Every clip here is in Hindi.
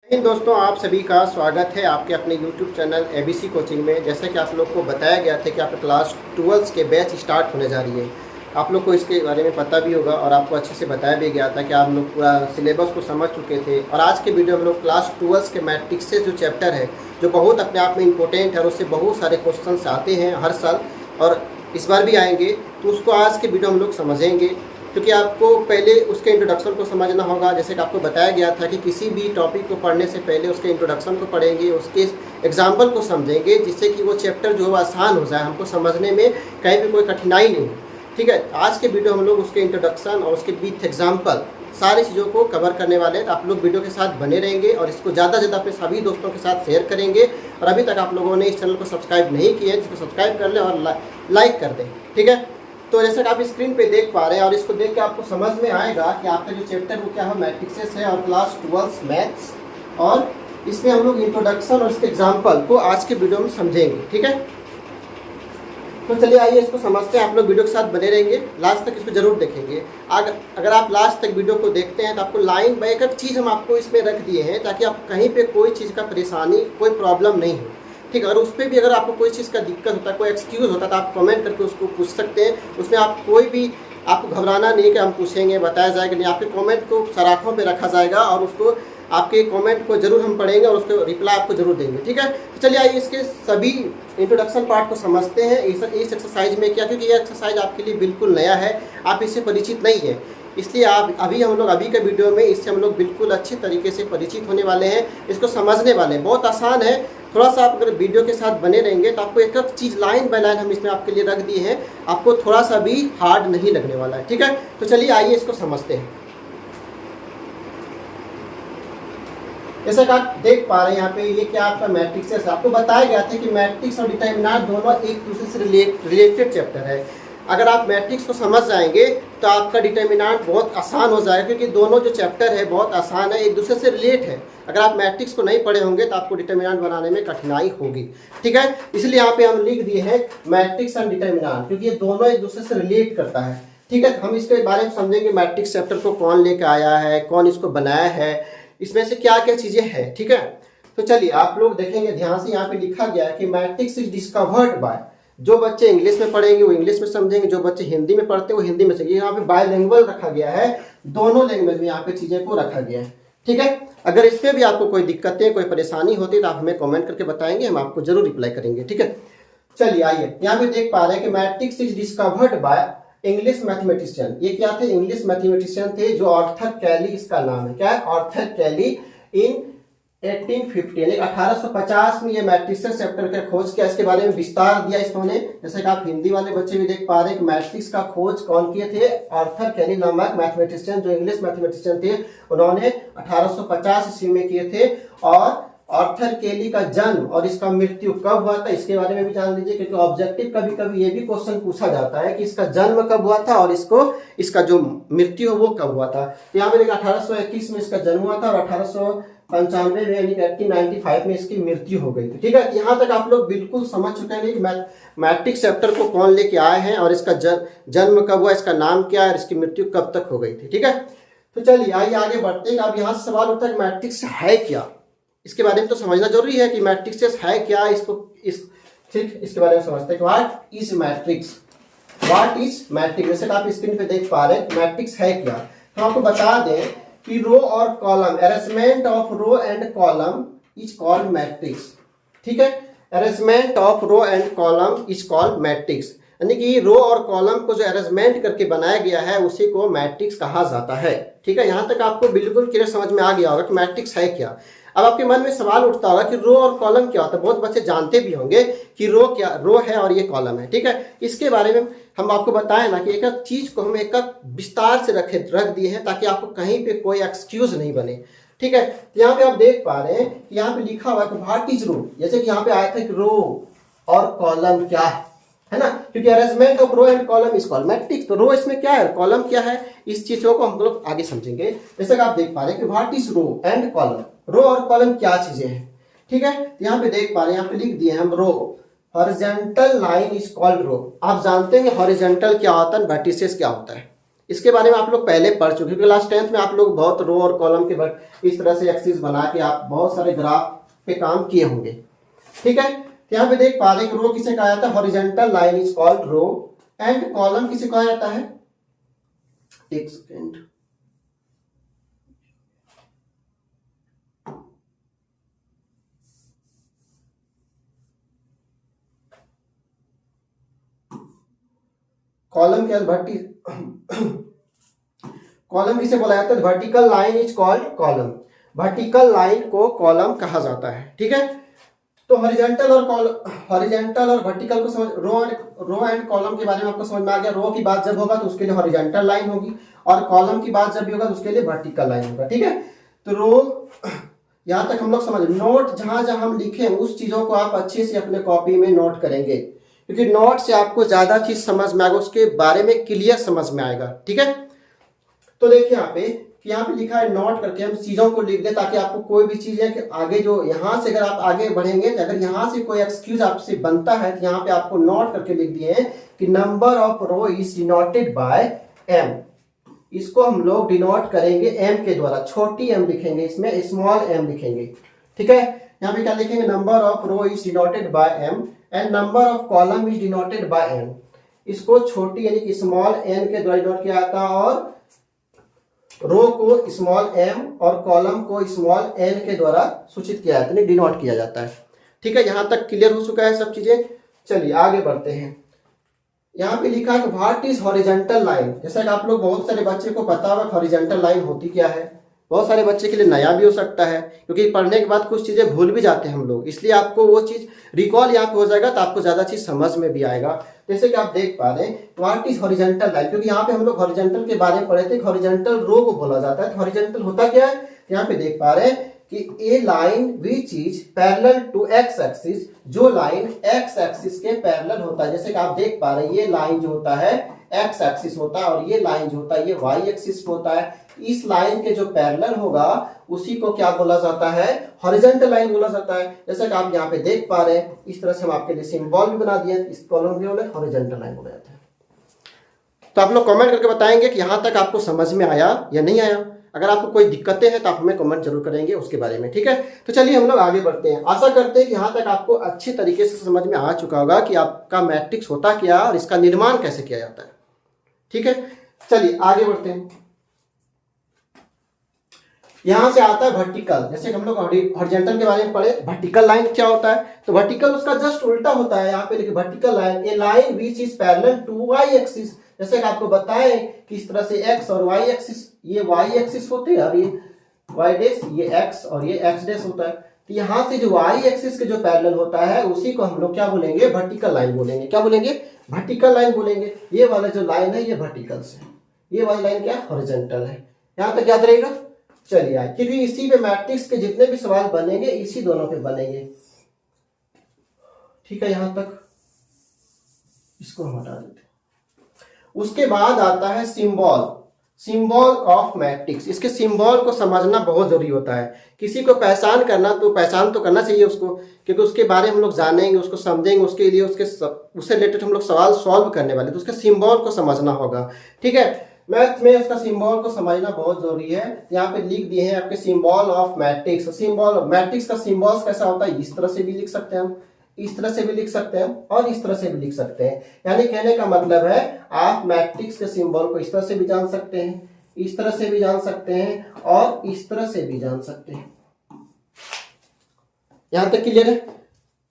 इन दोस्तों, आप सभी का स्वागत है आपके अपने YouTube चैनल ABC कोचिंग में। जैसे कि आप लोग को बताया गया था कि आपके क्लास 12 के बैच स्टार्ट होने जा रही है। आप लोग को इसके बारे में पता भी होगा और आपको अच्छे से बताया भी गया था कि आप लोग पूरा सिलेबस को समझ चुके थे। और आज के वीडियो में लोग क्लास 12 के मैट्रिक्स से जो चैप्टर है, जो बहुत अपने आप में इम्पोर्टेंट है और उससे बहुत सारे क्वेश्चन आते हैं हर साल और इस बार भी आएंगे, तो उसको आज के वीडियो में लोग समझेंगे। क्योंकि आपको पहले उसके इंट्रोडक्शन को समझना होगा। जैसे कि आपको बताया गया था कि किसी भी टॉपिक को पढ़ने से पहले उसके इंट्रोडक्शन को पढ़ेंगे, उसके एग्जाम्पल को समझेंगे, जिससे कि वो चैप्टर जो है आसान हो जाए, हमको समझने में कहीं भी कोई कठिनाई नहीं हो। ठीक है, आज के वीडियो हम लोग उसके इंट्रोडक्शन और उसके विथ एग्जाम्पल सारी चीज़ों को कवर करने वाले हैं। तो आप लोग वीडियो के साथ बने रहेंगे और इसको ज़्यादा से ज़्यादा अपने सभी दोस्तों के साथ शेयर करेंगे। और अभी तक आप लोगों ने इस चैनल को सब्सक्राइब नहीं किया है, इसको सब्सक्राइब कर लें और लाइक कर दें। ठीक है, तो जैसे कि आप स्क्रीन पे देख पा रहे हैं और इसको देख के आपको समझ में आएगा कि आपका जो चैप्टर वो क्या है, मैट्रिक्सेस है और क्लास 12 मैथ्स। और इसमें हम लोग इंट्रोडक्शन और इसके एग्जाम्पल को आज के वीडियो में समझेंगे। ठीक है, तो चलिए आइए इसको समझते हैं। आप लोग वीडियो के साथ बने रहेंगे, लास्ट तक इसको जरूर देखेंगे। अगर आप लास्ट तक वीडियो को देखते हैं तो आपको लाइन बाय एक चीज़ हम आपको इसमें रख दिए हैं ताकि आप कहीं पे कोई चीज़ का परेशानी, कोई प्रॉब्लम नहीं हो। ठीक है, अगर उस पर भी अगर आपको कोई चीज़ का दिक्कत होता है, कोई एक्सक्यूज़ होता है, तो आप कमेंट करके उसको पूछ सकते हैं। उसमें आप कोई भी आपको घबराना नहीं है कि हम पूछेंगे, बताया जाएगा नहीं। आपके कमेंट को सराखों पे रखा जाएगा और उसको आपके कमेंट को जरूर हम पढ़ेंगे और उसको रिप्लाई आपको जरूर देंगे। ठीक है, तो चलिए आइए इसके सभी इंट्रोडक्शन पार्ट को समझते हैं इस एक्सरसाइज में क्या, क्योंकि ये एक्सरसाइज आपके लिए बिल्कुल नया है, आप इससे परिचित नहीं है। इसलिए आप हम लोग अभी के वीडियो में इससे हम लोग बिल्कुल अच्छे तरीके से परिचित होने वाले हैं, इसको समझने वाले हैं। बहुत आसान है, थोड़ा सा आप अगर वीडियो के साथ बने रहेंगे तो आपको एक एक चीज़ लाइन बाय लाइन हम इसमें आपके लिए रख दिए हैं, आपको थोड़ा सा भी हार्ड नहीं लगने वाला है। ठीक है, तो चलिए आइए इसको समझते हैं। जैसा कि आप देख पा रहे हैं यहाँ पे, ये क्या आपका मैट्रिक्स है। आपको बताया गया था कि मैट्रिक्स और डिटरमिनेंट दोनों एक दूसरे से रिलेटेड चैप्टर है। अगर आप मैट्रिक्स को समझ जाएंगे तो आपका डिटरमिनेंट बहुत आसान हो जाएगा, क्योंकि दोनों जो चैप्टर है बहुत आसान है, एक दूसरे से रिलेट है। अगर आप मैट्रिक्स को नहीं पढ़े होंगे तो आपको डिटरमिनेंट बनाने में कठिनाई होगी। ठीक है, इसलिए यहाँ पे हम लिख दिए हैं मैट्रिक्स एंड डिटरमिनेंट, क्योंकि ये दोनों एक दूसरे से रिलेट करता है। ठीक है, हम इसके बारे में समझेंगे, मैट्रिक्स चैप्टर को कौन लेकर आया है, कौन इसको बनाया है, इसमें से क्या क्या चीजें हैं। ठीक है, तो चलिए आप लोग देखेंगे ध्यान से। यहाँ पे लिखा गया है कि मैट्रिक्स इज डिस्कवर्ड बाय, जो बच्चे इंग्लिश में पढ़ेंगे वो इंग्लिश में समझेंगे, जो बच्चे हिंदी में पढ़ते हैं वो हिंदी में समझेंगे। यहाँ पे बायलिंगुअल रखा गया है, दोनों लैंग्वेज में यहाँ पे चीजें को रखा गया है। ठीक है, अगर इस पे भी आपको कोई दिक्कतें, कोई परेशानी होती है तो आप हमें कमेंट करके बताएंगे, हम आपको जरूर रिप्लाई करेंगे। ठीक है, चलिए आइए यहाँ पे देख पा रहे हैं कि matrix is discovered by English mathematician. ये क्या थे? इंग्लिश मैथमेटिशियन थे, जो आर्थर कैली इसका नाम है। क्या है? आर्थर कैली। इन 1850 1850 में ये मैट्रिक्स चैप्टर का खोज किया, इसके बारे में विस्तार दिया इन्होंने। जैसे कि आप हिंदी वाले बच्चे भी देख पा रहे हैं कि मैट्रिक्स का खोज कौन किए थे? आर्थर कैली नामक मैथमेटिशियन, जो इंग्लिश मैथमेटिशियन थे, उन्होंने 1850 ईस्वी में किए थे। और आर्थर कैली का जन्म और इसका मृत्यु कब हुआ था, इसके बारे में भी जान लीजिए, क्योंकि ऑब्जेक्टिव कभी कभी ये भी क्वेश्चन पूछा जाता है कि इसका जन्म कब हुआ था और इसका जो मृत्यु है वो कब हुआ था। तो यहाँ पे 1821 में इसका जन्म हुआ था और 1895 में यानी 1895 में इसकी मृत्यु हो गई थी। ठीक है, यहाँ तक आप लोग बिल्कुल समझ चुके हैं कि मैट्रिक्स चैप्टर को कौन लेके आए हैं और इसका जन्म कब हुआ, इसका नाम क्या है और इसकी मृत्यु कब तक हो गई थी। ठीक है, तो चलिए आइए आगे बढ़ते हैं। अब यहाँ से सवाल उठता है कि मैट्रिक्स है क्या, इसके बारे में तो समझना जरूरी है कि मैट्रिक्स है क्या। इसके बारे में समझते हैं। What is matrix, what is matrix. जैसे आप स्क्रीन पे देख पा रहे हैं मैट्रिक्स है क्या। हम आपको बता दें कि रो और column, arrangement of row and column is called matrix. ठीक है, arrangement of row and column is called matrix, यानी कि रो और कॉलम को जो अरेंजमेंट करके बनाया गया है उसी को मैट्रिक्स कहा जाता है। ठीक है, यहाँ तक आपको बिल्कुल क्लियर समझ में आ गया होगा कि मैट्रिक्स है क्या। अब आपके मन में सवाल उठता होगा कि रो और कॉलम क्या होता है। बहुत बच्चे जानते भी होंगे कि रो है और ये कॉलम है। ठीक है, इसके बारे में हम आपको बताएं ना कि एक एक चीज को हम एक एक विस्तार से रख दिए हैं ताकि आपको कहीं पे कोई एक्सक्यूज नहीं बने। ठीक है, तो यहाँ पे आप देख पा रहे हैं कि यहाँ पे लिखा हुआ है कि व्हाट इज रो। जैसे कि यहाँ पे आया था कि रो और कॉलम क्या है ना, क्योंकि arrangement of row and column is called matrix. तो रो इसमें क्या है, कॉलम क्या है, इस चीजों को हम लोग आगे समझेंगे। जैसे कि आप देख पा रहे हैं कि what is row and column, row और कॉलम क्या चीजें हैं। ठीक है, तो यहाँ पे देख पा रहे हैं, यहाँ पे लिख दिए हम रो, हॉरिजॉन्टल लाइन इज कॉल्ड रो। आप जानते हैं हॉरिजॉन्टल क्या होता है, वर्टिसेस क्या होता है। इसके बारे में आप लोग पहले पढ़ चुके, क्योंकि क्लास 10th में आप लोग बहुत रो और कॉलम के इस तरह से एक्सिस बना के आप बहुत सारे ग्राफ पे काम किए होंगे। ठीक है, यहाँ पे देख पा रहे हैं रो किसे कहा जाता है, horizontal line is called row and column किसे कहा जाता है, एक सेकेंड, कॉलम क्या कॉलम किसे बोला जाता है, vertical line is called column, vertical line को कॉलम कहा जाता है। ठीक है, तो हॉरिजॉन्टल और वर्टिकल को समझ, रो एंड कॉलम के बारे में आपको समझ में आ गया। रो की बात जब होगा तो उसके लिए हॉरिजॉन्टल लाइन होगी और कॉलम की बात जब भी होगा तो उसके लिए वर्टिकल लाइन होगा। ठीक है, तो रो यहां तक हम लोग समझ, नोट जहां जहां हम लिखे उस चीजों को आप अच्छे से अपने कॉपी में नोट करेंगे, क्योंकि नोट से आपको ज्यादा चीज समझ में आएगा, उसके बारे में क्लियर समझ में आएगा। ठीक है, तो देखिए यहाँ पे कि यहाँ पे लिखा है नोट करके हम चीजों को लिख दे, ताकि आपको कोई भी चीज है कि आगे जो यहाँ से अगर आप आगे बढ़ेंगे तो अगर यहाँ से कोई एक्सक्यूज आपसे बनता है तो यहाँ पे आपको नोट करके लिख दिए हैं कि number of row is denoted by m. इसको हम लोग डिनोट करेंगे एम के द्वारा, छोटी एम लिखेंगे, इसमें स्मॉल एम लिखेंगे। ठीक है, यहाँ पे क्या लिखेंगे, number of row is denoted by m and number of column is denoted by n. इसको छोटी यानी कि स्मॉल एन के द्वारा डिनोट किया जाता है और रो को स्मॉल एम और कॉलम को स्मॉल एन के द्वारा सूचित किया जाता है, डिनोट किया जाता है। ठीक है, यहां तक क्लियर हो चुका है सब चीजें। चलिए आगे बढ़ते हैं। यहाँ पे लिखा है कि व्हाट इज हॉरिजॉन्टल लाइन। जैसा कि आप लोग बहुत सारे बच्चे को पता होगा हॉरिजॉन्टल लाइन होती क्या है, बहुत सारे बच्चे के लिए नया भी हो सकता है, क्योंकि पढ़ने के बाद कुछ चीजें भूल भी जाते हैं हम लोग, इसलिए आपको वो चीज रिकॉल यहाँ पे हो जाएगा तो आपको ज्यादा चीज समझ में भी आएगा। जैसे कि आप देख पा रहे हैं व्हाट इज हॉरिजॉन्टल लाइन, क्योंकि यहाँ पे हम लोग हॉरिजॉन्टल के बारे में पढ़े थे, हॉरिजॉन्टल रो को बोला जाता है। तो हॉरिजॉन्टल होता क्या है, यहाँ पे देख पा रहे हैं कि a line which is parallel to x axis, जो लाइन एक्स एक्सिस के पैरेलल होता है। जैसे कि आप देख पा रहे हैं ये लाइन जो होता है एक्स एक्सिस होता है और ये लाइन जो होता है ये वाई एक्सिस होता है। इस लाइन के जो पैरेलल होगा उसी को क्या बोला जाता है, हॉरिजॉन्टल लाइन बोला जाता है। जैसा कि आप यहाँ पे देख पा रहे हैं, इस तरह से हम आपके लिए सिंबल भी बना दिए, इस कॉलम भी हॉरिजॉन्टल लाइन बोला जाता है। तो आप लोग कमेंट करके बताएंगे कि यहाँ तक आपको समझ में आया या नहीं आया। अगर आपको कोई दिक्कतें हैं तो आप हमें कमेंट जरूर करेंगे उसके बारे में। ठीक है, तो चलिए हम लोग आगे बढ़ते हैं। आशा करते हैं कि यहाँ तक आपको अच्छी तरीके से समझ में आ चुका होगा कि आपका मैट्रिक्स होता क्या और इसका निर्माण कैसे किया जाता है। ठीक है, चलिए आगे बढ़ते हैं। यहां से आता है वर्टिकल। जैसे हम लोग हॉरिजॉन्टल के बारे में पढ़े, वर्टिकल लाइन क्या होता है, तो वर्टिकल उसका जस्ट उल्टा होता है। यहाँ पे लिखे vertical line a line which is parallel to y axis. जैसे कि आपको बताएं कि इस तरह से एक्स और वाई एक्सिस, ये वाई एक्सिस होते हैं और ये वाई डैश, ये एक्स और ये एक्स डैश होता है। तो यहाँ से जो वाई एक्सिस के जो पैरेलल होता है उसी को हम लोग क्या बोलेंगे, वर्टिकल लाइन बोलेंगे। क्या बोलेंगे, वर्टिकल लाइन बोलेंगे। ये वाला जो लाइन है ये वर्टिकल से, ये वाली लाइन क्या हॉरिजॉन्टल है। यहाँ तक याद रहेगा। चलिए आए, क्योंकि इसी पे मैट्रिक्स के जितने भी सवाल बनेंगे इसी दोनों पे बनेंगे। ठीक है, यहां तक इसको हम हटा देते हैं। उसके बाद आता है सिंबल, सिंबल ऑफ मैट्रिक्स। इसके सिंबल को समझना बहुत जरूरी होता है। किसी को पहचान करना तो पहचान तो करना चाहिए उसको, क्योंकि उसके बारे में हम लोग जानेंगे, उसको समझेंगे, उसके लिए उससे रिलेटेड हम लोग सवाल सॉल्व करने वाले, तो उसके सिंबल को समझना होगा। ठीक है, मैथ में उसका सिंबल को समझना बहुत जरूरी है। यहाँ पे लिख दिए हैं आपके symbol of matrix. Symbol of matrix का सिंबल कैसा होता है, इस तरह से भी लिख सकते हैं हम, इस तरह से भी लिख सकते हैं और इस तरह से भी लिख सकते हैं। यानी कहने का मतलब है आप मैट्रिक्स के सिंबल को इस तरह से भी जान सकते हैं, इस तरह से भी जान सकते हैं और इस तरह से भी जान सकते हैं। यहां तक क्लियर है।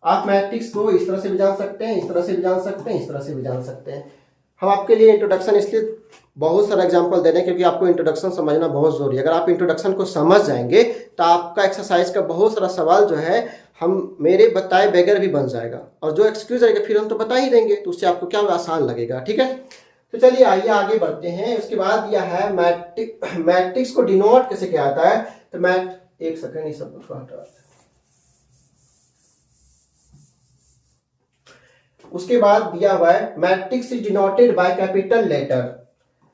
आप मैट्रिक्स को इस तरह से भी जान सकते हैं, इस तरह से भी जान सकते हैं, इस तरह से भी जान सकते हैं। हम आपके लिए इंट्रोडक्शन इसलिए बहुत सारा एग्जांपल दे रहे हैं क्योंकि आपको इंट्रोडक्शन समझना बहुत जरूरी है। अगर आप इंट्रोडक्शन को समझ जाएंगे तो आपका एक्सरसाइज का बहुत सारा सवाल जो है हम मेरे बताए बगैर भी बन जाएगा, और जो एक्सक्यूज रहेगा फिर हम तो बता ही देंगे, तो उससे आपको क्या आसान लगेगा। ठीक है, तो चलिए आइए आगे बढ़ते हैं। उसके बाद दिया है मैट्रिक्स को डिनोट कैसे किया जाता है। तो एक सेकंड इस सब को हटा। उसके बाद दिया हुआ है matrix is denoted by capital letter.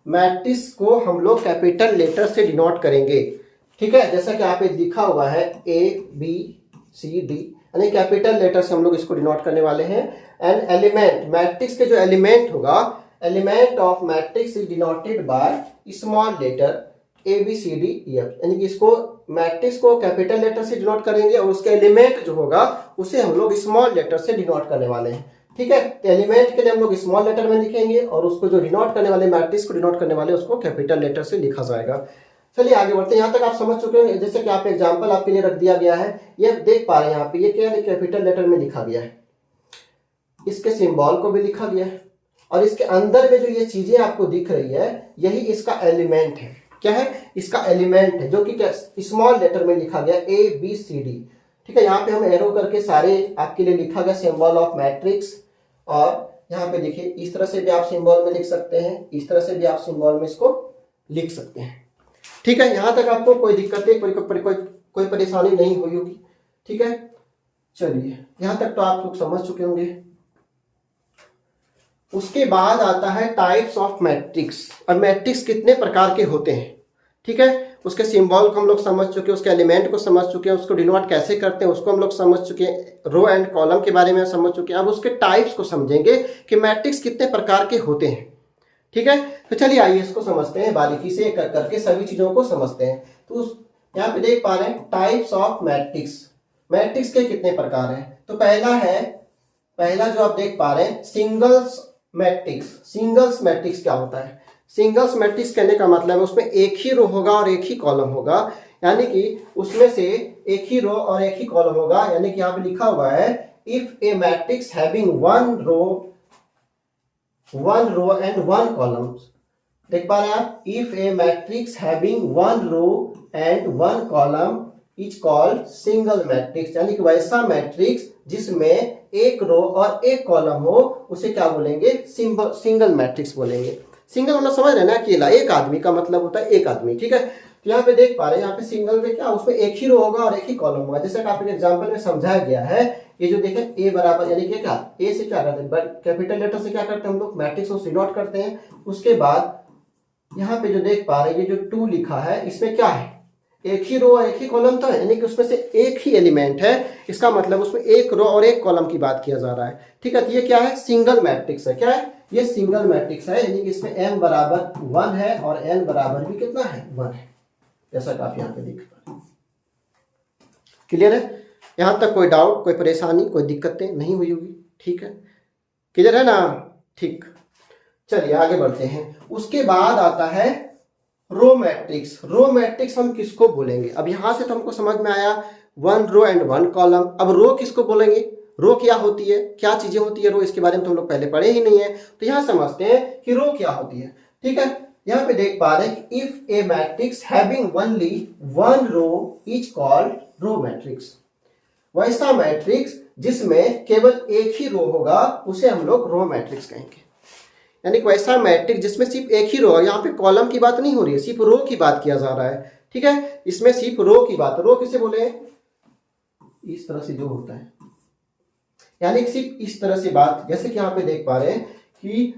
Matrix को हम लोग कैपिटल लेटर से डिनोट करेंगे। ठीक है, जैसा कि यहाँ पे लिखा हुआ है ABCD, यानी कैपिटल लेटर से हम लोग इसको डिनोट करने वाले हैं। एंड एलिमेंट, मैट्रिक्स के जो एलिमेंट होगा, element of matrix is denoted by small letter ABCDEF, यानी कि इसको मैट्रिक्स को कैपिटल लेटर से डिनोट करेंगे और उसके एलिमेंट जो होगा उसे हम लोग स्मॉल लेटर से डिनोट करने वाले हैं। ठीक है, तो एलिमेंट के लिए हम लोग स्मॉल लेटर में लिखेंगे और उसको जो डिनोट करने वाले मैट्रिक्स को डिनोट करने वाले उसको कैपिटल लेटर से लिखा जाएगा। चलिए आगे बढ़ते हैं। यहाँ तक आप समझ चुके हैं। जैसे कि आप एग्जांपल आपके लिए रख दिया गया है, ये देख पा रहे हैं यहाँ पे, ये क्या है, कैपिटल लेटर में लिखा गया है, इसके सिंबल को भी लिखा गया है और इसके अंदर में जो ये चीजें आपको दिख रही है यही इसका एलिमेंट है। क्या है, इसका एलिमेंट है, जो कि स्मॉल लेटर में लिखा गया ABCD। ठीक है, यहाँ पे हम एरो करके सारे आपके लिए लिखा गया सिंबल ऑफ मैट्रिक्स, और यहाँ पे देखिए इस तरह से भी आप सिंबल में लिख सकते हैं, इस तरह से भी आप सिंबल में इसको लिख सकते हैं। ठीक है, यहाँ तक आपको कोई दिक्कत नहीं, कोई परेशानी नहीं हुई होगी। ठीक है, चलिए यहाँ तक तो आप लोग समझ चुके होंगे। उसके बाद आता है टाइप्स ऑफ मैट्रिक्स, और मैट्रिक्स कितने प्रकार के होते हैं। ठीक है, उसके सिंबल को हम लोग समझ चुके हैं, उसके एलिमेंट को समझ चुके हैं, उसको डिनोट कैसे करते हैं उसको हम लोग समझ चुके हैं, रो एंड कॉलम के बारे में समझ चुके हैं। अब उसके टाइप्स को समझेंगे कि मैट्रिक्स कितने प्रकार के होते हैं। ठीक है, तो चलिए आइए इसको समझते हैं, बारीकी से एक करके सभी चीजों को समझते हैं। तो यहाँ पे देख पा रहे हैं टाइप्स ऑफ मैट्रिक्स, मैट्रिक्स के कितने प्रकार हैं। तो पहला जो आप देख पा रहे हैं सिंगल्स मैट्रिक्स। सिंगल्स मैट्रिक्स क्या होता है? सिंगल्स मैट्रिक्स कहने का मतलब है उसमें एक ही रो होगा और एक ही कॉलम होगा, यानी कि उसमें से एक ही रो और एक ही कॉलम होगा। यानी कि यहाँ पे लिखा हुआ है if a matrix having one row and one column. देख पा रहे हैं आप, if a matrix having one row and one column is called single matrix, यानी कि वैसा मैट्रिक्स जिसमें एक रो और एक कॉलम हो उसे क्या बोलेंगे? सिंगल मैट्रिक्स बोलेंगे। सिंगल मतलब समझ रहे हैं ना, अकेला, एक आदमी का मतलब होता है एक आदमी। ठीक है, तो यहाँ पे देख पा रहे हैं, यहाँ पे सिंगल में क्या, उसमें एक ही रो होगा और एक ही कॉलम होगा। जैसे कि आपके एग्जांपल में समझाया गया है, ये जो देखें ए बराबर, यानी कि क्या, ए से क्या करते हैं, कैपिटल लेटर से क्या करते हैं हम लोग, मैट्रिक्स को डिनोट करते हैं। उसके बाद यहाँ पे जो देख पा रहे हैं, ये जो 2 लिखा है, इसमें क्या है, एक ही रो और एक ही कॉलम तो है, यानी कि उसमें से एक ही एलिमेंट है। इसका मतलब उसमें एक रो और एक कॉलम की बात किया जा रहा है। ठीक है, तो ये क्या है, सिंगल मैट्रिक्स है। क्या है, ये सिंगल मैट्रिक्स है, यानी कि इसमें m बराबर 1 है और n बराबर भी कितना है, 1 है, जैसा कि आप यहाँ पे देख पा रहे हैं। क्लियर है? यहाँ तक कोई डाउट, कोई परेशानी, कोई दिक्कतें नहीं हुई होगी? ठीक है, क्लियर है ना? ठीक, चलिए आगे बढ़ते हैं। उसके बाद आता है रो मैट्रिक्स। रो मैट्रिक्स हम किसको बोलेंगे? अब यहां से तो हमको समझ में आया one row and one column. अब रो किसको बोलेंगे? रो क्या होती है, क्या चीजें होती है रो, इसके बारे में तो हम लोग पहले पढ़े ही नहीं है, तो यहां समझते हैं कि रो क्या होती है। ठीक है, यहां पे देख पा रहे हैं if a matrix having only one row is called row matrix. वैसा मैट्रिक्स जिसमें केवल एक ही रो होगा उसे हम लोग रो मैट्रिक्स कहेंगे। यानी कि वैसा मैट्रिक्स जिसमें सिर्फ एक ही रो है, यहाँ पे कॉलम की बात नहीं हो रही है, सिर्फ रो की बात किया जा रहा है। ठीक है, इसमें सिर्फ रो की बात। रो किसे बोले? इस तरह से जो होता है, यानी कि सिर्फ इस तरह से बात। जैसे कि यहाँ पे देख पा रहे हैं कि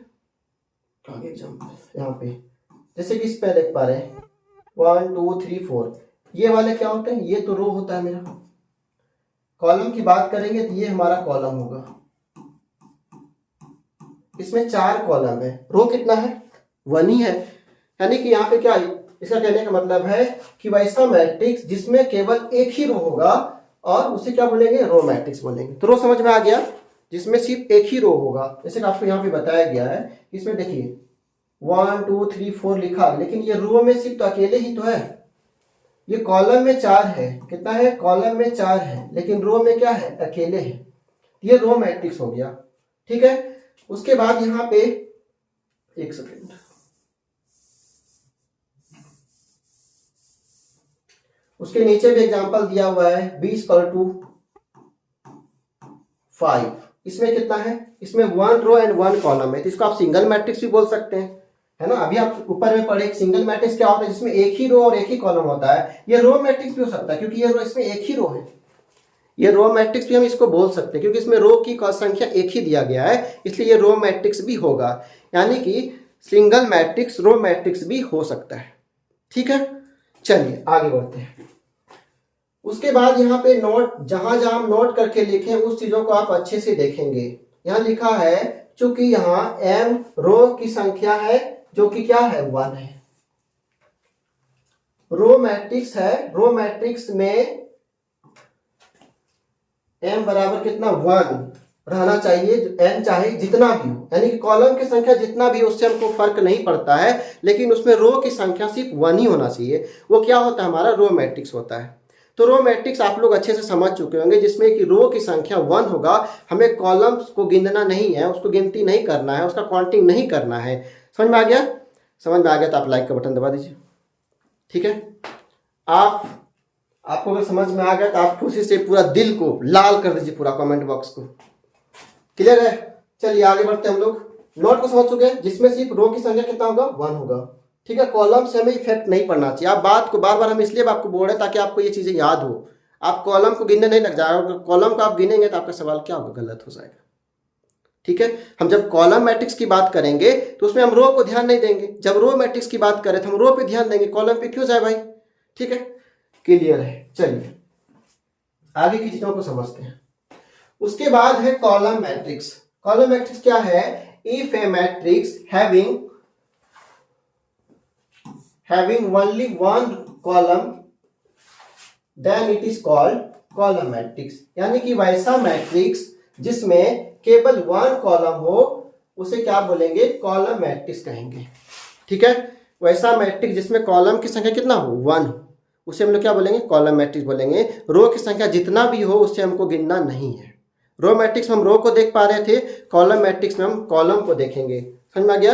यहाँ पे जैसे कि इस पे देख पा रहे हैं 1 2 3 4, ये वाले क्या होते हैं, ये तो रो होता है मेरा। कॉलम की बात करेंगे तो ये हमारा कॉलम होगा, इसमें 4 कॉलम है, रो कितना है, 1 ही है। यानी कि यहाँ पे क्या, इसका कहने का मतलब है कि वैसा मैट्रिक्स जिसमें केवल एक ही रो होगा और उसे क्या बोलेंगे, रो मैट्रिक्स बोलेंगे। तो रो समझ में आ गया, जिसमें सिर्फ एक ही रो होगा। जैसे कि आपको यहाँ पे बताया गया है, इसमें देखिए 1 2 3 4 लिखा, लेकिन ये रो में सिर्फ तो अकेले ही तो है। ये कॉलम में 4 है, कितना है, कॉलम में 4 है, लेकिन रो में क्या है, अकेले है। ये रो मैट्रिक्स हो गया। ठीक है, उसके बाद यहाँ पे एक सेकेंड, उसके नीचे भी एग्जांपल दिया हुआ है b = 5। इसमें कितना है, इसमें 1 रो एंड 1 कॉलम है, तो इसको आप सिंगल मैट्रिक्स भी बोल सकते हैं, है ना। अभी आप ऊपर में पढ़े सिंगल मैट्रिक्स क्या होता है, जिसमें एक ही रो और एक ही कॉलम होता है। ये रो मैट्रिक्स भी हो सकता है, क्योंकि ये रो, इसमें एक ही रो है। ये रो मैट्रिक्स भी हम इसको बोल सकते हैं, क्योंकि इसमें रो की संख्या एक ही दिया गया है, इसलिए ये रो मैट्रिक्स भी होगा। यानी कि सिंगल मैट्रिक्स रो मैट्रिक्स भी हो सकता है। ठीक है, चलिए आगे बढ़ते हैं। उसके बाद यहाँ पे नोट, जहां जहां हम नोट करके लिखे उस चीजों को आप अच्छे से देखेंगे। यहाँ लिखा है चूंकि यहाँ m रो की संख्या है जो कि क्या है 1 है, रो मैट्रिक्स है, रो मैट्रिक्स में m बराबर कितना 1 रहना चाहिए, n चाहे जितना भी हो, यानी कि कॉलम की संख्या जितना भी उससे हमको फर्क नहीं पड़ता है, लेकिन उसमें रो की संख्या सिर्फ 1 ही होना चाहिए। वो क्या होता है, हमारा रो मैट्रिक्स होता है। तो रो मैट्रिक्स आप लोग अच्छे से समझ चुके होंगे, जिसमें कि रो की संख्या 1 होगा, हमें कॉलम्स को गिनना नहीं है, उसको गिनती नहीं करना है, उसका काउंटिंग नहीं करना है। समझ में आ गया? समझ में आ गया तो आप लाइक का बटन दबा दीजिए। ठीक है, आपको अगर समझ में आ गया तो आप खुशी से पूरा दिल को लाल कर दीजिए, पूरा कमेंट बॉक्स को। क्लियर है? चलिए आगे बढ़ते हैं हम लोग। नोट को समझ चुके हैं, जिसमें सिर्फ रो की संख्या कितना होगा 1 होगा। ठीक है, कॉलम से हमें इफेक्ट नहीं पड़ना चाहिए। आप बात को बार बार हम इसलिए आपको बोल रहे हैं ताकि आपको ये चीजें याद हो, आप कॉलम को गिनने नहीं लग जाए। अगर कॉलम को आप गिनेंगे तो आपका सवाल क्या होगा, गलत हो जाएगा। ठीक है, हम जब कॉलम मैट्रिक्स की बात करेंगे तो उसमें हम रो को ध्यान नहीं देंगे, जब रो मैट्रिक्स की बात करें तो हम रो पे ध्यान देंगे, कॉलम पे क्यों जाए भाई। ठीक है, क्लियर है? चलिए आगे की चीजों को समझते हैं। उसके बाद है कॉलम मैट्रिक्स। कॉलम मैट्रिक्स क्या है? If a matrix having only one column then it is called column matrix। यानी कि वैसा मैट्रिक्स जिसमें केवल 1 कॉलम हो उसे क्या बोलेंगे, कॉलम मैट्रिक्स कहेंगे। ठीक है, वैसा मैट्रिक्स जिसमें कॉलम की संख्या कितना हो 1 उसे हम लोग क्या बोलेंगे, कॉलम मैट्रिक्स बोलेंगे। रो की संख्या जितना भी हो उससे हमको गिनना नहीं है। रो मैट्रिक्स में हम रो को देख पा रहे थे, कॉलम मैट्रिक्स में हम कॉलम को देखेंगे। समझ में आ गया?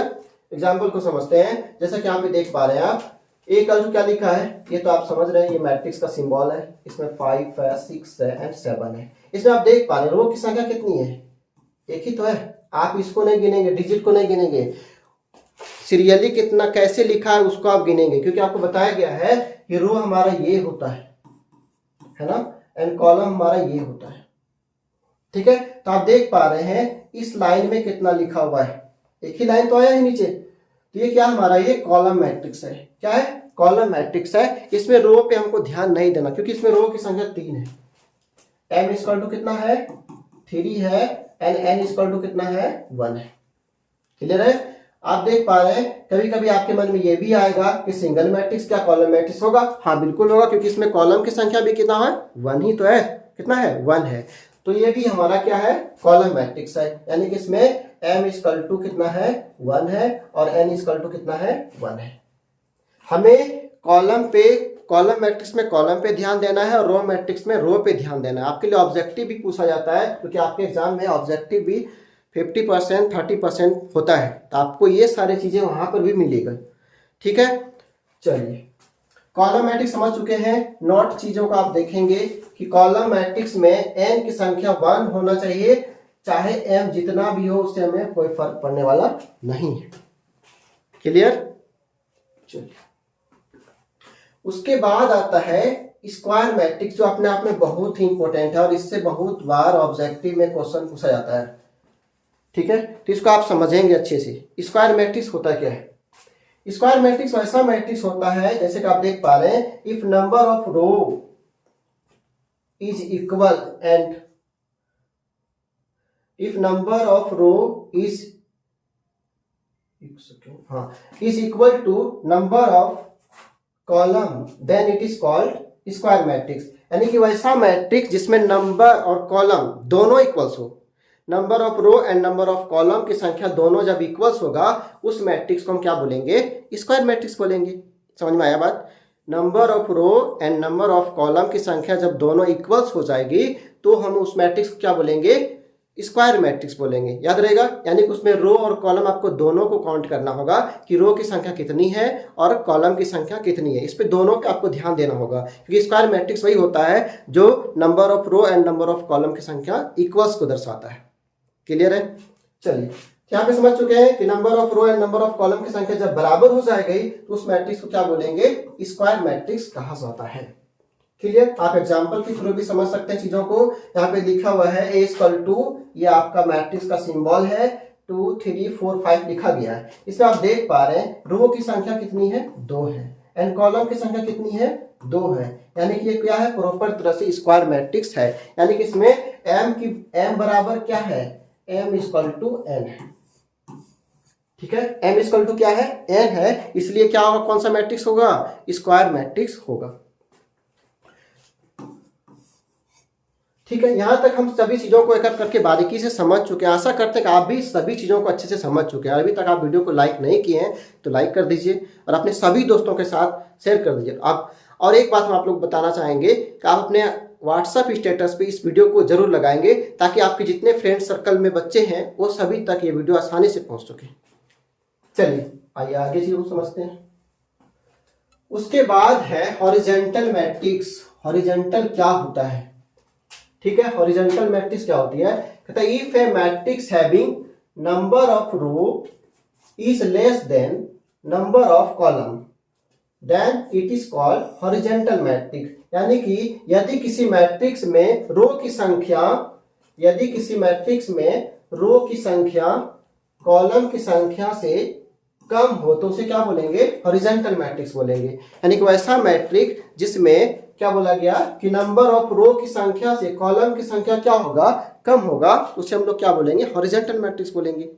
एग्जाम्पल को समझते हैं। जैसा कि यहाँ पे देख पा रहे हैं आप, ए का क्या लिखा है, ये तो आप समझ रहे हैं, ये मैट्रिक्स का सिंबल है। इसमें 5 है, 6 है एंड 7 है। इसमें आप देख पा रहे हैं रो की संख्या कितनी है, एक ही तो है। आप इसको नहीं गिनेंगे, डिजिट को नहीं गिनेंगे, सीरियली कितना कैसे लिखा है उसको आप गिनेंगे, क्योंकि आपको बताया गया है कि रो हमारा ये होता है ना, एंड कॉलम हमारा ये होता है। ठीक है, तो आप देख पा रहे हैं इस लाइन में कितना लिखा हुआ है, एक ही लाइन तो आया है नीचे। तो ये क्या हमारा, ये कॉलम मैट्रिक्स है। क्या है? कॉलम मैट्रिक्स है। इसमें रो पे हमको ध्यान नहीं देना, क्योंकि इसमें रो की संख्या 3 है। m इक्वल टू कितना है, 3 है, एंड n इक्वल टू कितना है, 1 है। क्लियर है? आप देख पा रहे हैं, कभी कभी आपके मन में ये भी आएगा कि सिंगल मैट्रिक्स क्या कॉलम मैट्रिक्स होगा। हाँ बिल्कुल होगा, क्योंकि इसमें कॉलम की संख्या भी कितना है, 1 ही तो है। कितना है, 1 है। तो ये भी हमारा क्या है, कॉलम मैट्रिक्स है। यानी कि इसमें m इक्वल टू कितना है, 1 है, और n इक्वल टू कितना है, 1 है। हमें कॉलम मैट्रिक्स में कॉलम पे ध्यान देना है और रो मैट्रिक्स में रो पे ध्यान देना है। आपके लिए ऑब्जेक्टिव भी पूछा जाता है, क्योंकि आपके एग्जाम में ऑब्जेक्टिव भी 50% 30% होता है, तो आपको ये सारी चीजें वहां पर भी मिलेगा। ठीक है, चलिए कॉलम मैट्रिक्स समझ चुके हैं। नोट चीजों को आप देखेंगे कि कॉलम मैट्रिक्स में n की संख्या 1 होना चाहिए, चाहे m जितना भी हो उससे हमें कोई फर्क पड़ने वाला नहीं है। क्लियर? चलिए उसके बाद आता है स्क्वायर मैट्रिक्स, जो अपने आप में बहुत ही इंपॉर्टेंट है और इससे बहुत बार ऑब्जेक्टिव में क्वेश्चन पूछा जाता है। ठीक है, तो इसको आप समझेंगे अच्छे से। स्क्वायर मैट्रिक्स होता क्या है? स्क्वायर मैट्रिक्स वैसा मैट्रिक्स होता है, जैसे कि आप देख पा रहे हैं, if number of row is equal and if number of row is equal to number of column then it is called square matrix. यानी कि वैसा मैट्रिक्स जिसमें नंबर और कॉलम दोनों इक्वल्स हो, number of row and number of column की संख्या दोनों जब इक्वल्स होगा उस मैट्रिक्स को हम क्या बोलेंगे, स्क्वायर मैट्रिक्स बोलेंगे। समझ में आया बात? Number of row and number of column की संख्या जब दोनों इक्वल्स हो जाएगी तो हम उस मैट्रिक्स को क्या बोलेंगे, स्क्वायर मैट्रिक्स बोलेंगे। याद रहेगा? यानी कि उसमें रो और कॉलम आपको दोनों को काउंट करना होगा कि रो की संख्या कितनी है और कॉलम की संख्या कितनी है। इस पे दोनों का आपको ध्यान देना होगा, क्योंकि स्क्वायर मैट्रिक्स वही होता है जो number of row and number of column की संख्या इक्वल्स को दर्शाता है। क्लियर है? चलिए यहाँ पे समझ चुके हैं कि number of row and number of column की संख्या जब बराबर हो जाएगी तो उस मैट्रिक्स को क्या बोलेंगे, स्क्वायर मैट्रिक्स कहा जाता है। क्लियर? आप एग्जांपल के थ्रू भी समझ सकते हैं चीजों को। यहाँ पे लिखा हुआ है A इक्वल टू, ये आपका मैट्रिक्स का सिंबल है, 2 3 4 5 लिखा गया है। इसमें आप देख पा रहे हैं रो की संख्या कितनी है, 2 है, एंड कॉलम की संख्या कितनी है, 2 है। यानी कि ये क्या है, प्रॉपर तरह से स्क्वायर मैट्रिक्स है। यानी कि इसमें m बराबर क्या है, m इक्वल टू n है। ठीक है, m इक्वल टू क्या है, n है, इसलिए क्या होगा, कौन सा मैट्रिक्स होगा, स्क्वायर मैट्रिक्स होगा। ठीक है, यहां तक हम सभी चीजों को एक एक करके बारीकी से समझ चुके हैं। आशा करते हैं कि आप भी सभी चीजों को अच्छे से समझ चुके हैं। अभी तक आप वीडियो को लाइक नहीं किए हैं तो लाइक कर दीजिए और अपने सभी दोस्तों के साथ शेयर कर दीजिए। आप और एक बात हम आप लोग बताना चाहेंगे कि आप अपने व्हाट्सएप स्टेटस पे इस वीडियो को जरूर लगाएंगे ताकि आपके जितने फ्रेंड सर्कल में बच्चे हैं वो सभी तक ये वीडियो आसानी से पहुंच सके। चलिए आइए आगे चीजों को समझते हैं। उसके बाद है हॉरिजॉन्टल मैट्रिक्स। हॉरिजॉन्टल क्या होता है, ठीक है, हॉरिजॉन्टल मैट्रिक्स क्या होती है, कहता है if a matrix having number of row is less than number of column then it is called horizontal matrix. यानी कि यदि किसी मैट्रिक्स में रो की संख्या, यदि किसी मैट्रिक्स में रो की संख्या कॉलम की संख्या से कम हो तो उसे क्या बोलेंगे, हॉरिजॉन्टल मैट्रिक्स बोलेंगे। यानी कि वैसा मैट्रिक्स जिसमें क्या बोला गया कि नंबर ऑफ रो की संख्या से कॉलम की संख्या क्या होगा, कम होगा, उसे हम लोग क्या बोलेंगे, हॉरिजॉन्टल मैट्रिक्स बोलेंगे।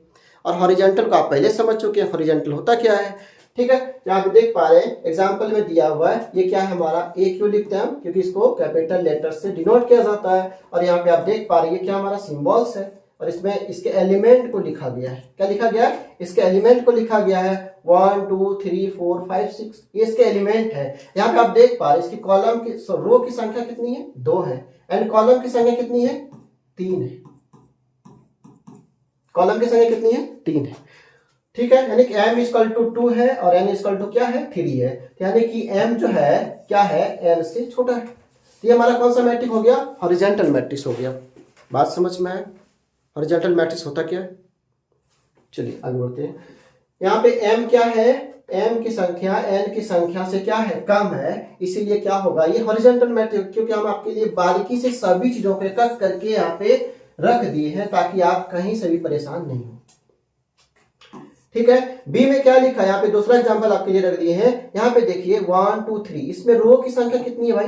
और हॉरिजॉन्टल को आप पहले समझ चुके हैं, हॉरिजॉन्टल होता क्या है। ठीक है, यहाँ पे देख पा रहे हैं एग्जाम्पल में दिया हुआ है, ये क्या है हमारा, ए क्यों लिखते हैं हम, क्योंकि इसको कैपिटल लेटर से डिनोट किया जाता है। और यहाँ पे आप देख पा रहे हैं ये क्या हमारा सिंबल्स है और इसमें इसके एलिमेंट को लिखा गया है। क्या लिखा गया है, इसके एलिमेंट को लिखा गया है 1 2 3 4 5 6, ये इसके एलिमेंट है। यहाँ पे आप देख पा रहे हैं इसकी कॉलम की रो की संख्या कितनी है, 2 है, एंड कॉलम की संख्या कितनी है, 3 है। कॉलम की संख्या कितनी है, 3 है। ठीक है, यानी कि m इक्वल टू 2 है और n इक्वल टू क्या है, 3 है। यानी कि m जो है क्या है, n से छोटा है। तो ये हमारा कौन सा मैट्रिक्स हो गया, हॉरिजॉन्टल मैट्रिक्स हो गया। बात समझ में आए, हॉरिजॉन्टल मैट्रिक्स होता क्या है। चलिए आगे बढ़ते हैं। यहाँ पे m क्या है, m की संख्या n की संख्या से क्या है, कम है, इसीलिए क्या होगा, ये हॉरिजॉन्टल मैट्रिक्स। क्योंकि हम आपके लिए बारीकी से सभी चीजों को एक करके यहाँ पे रख दिए हैं ताकि आप कहीं से भी परेशान नहीं हो। ठीक है, बी में क्या लिखा है, यहाँ पे दूसरा एग्जांपल आपके लिए रख दिए हैं। यहाँ पे देखिए 1 2 3, इसमें रो की संख्या कितनी है भाई,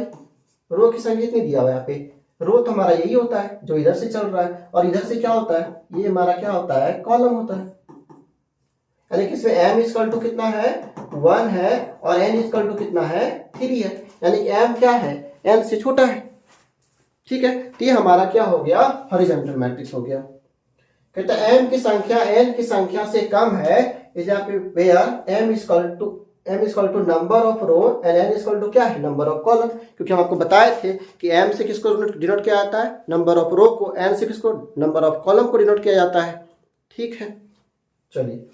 रो की संख्या कितनी दिया हुआ है यहाँ पे, रो तो हमारा यही होता है जो इधर से चल रहा है, और इधर से क्या होता है, ये हमारा क्या होता है, कॉलम होता है। यानी कि इसमें m इक्वल टू कितना है, 1 है, और n इक्वल टू कितना है, 3 है। यानी कि m क्या है, n से छोटा है। ठीक है, तो ये हमारा क्या हो गया, हॉरिजॉन्टल मैट्रिक्स हो गया। कहता है m की संख्या n की संख्या से कम है, इज पे where m equal to number of row and n equal to क्या है, नंबर ऑफ कॉलम। क्योंकि हम आपको बताए थे कि m से किसको डिनोट किया जाता है, नंबर ऑफ रो को, n से किसको, नंबर ऑफ कॉलम को डिनोट किया जाता है। ठीक है, चलिए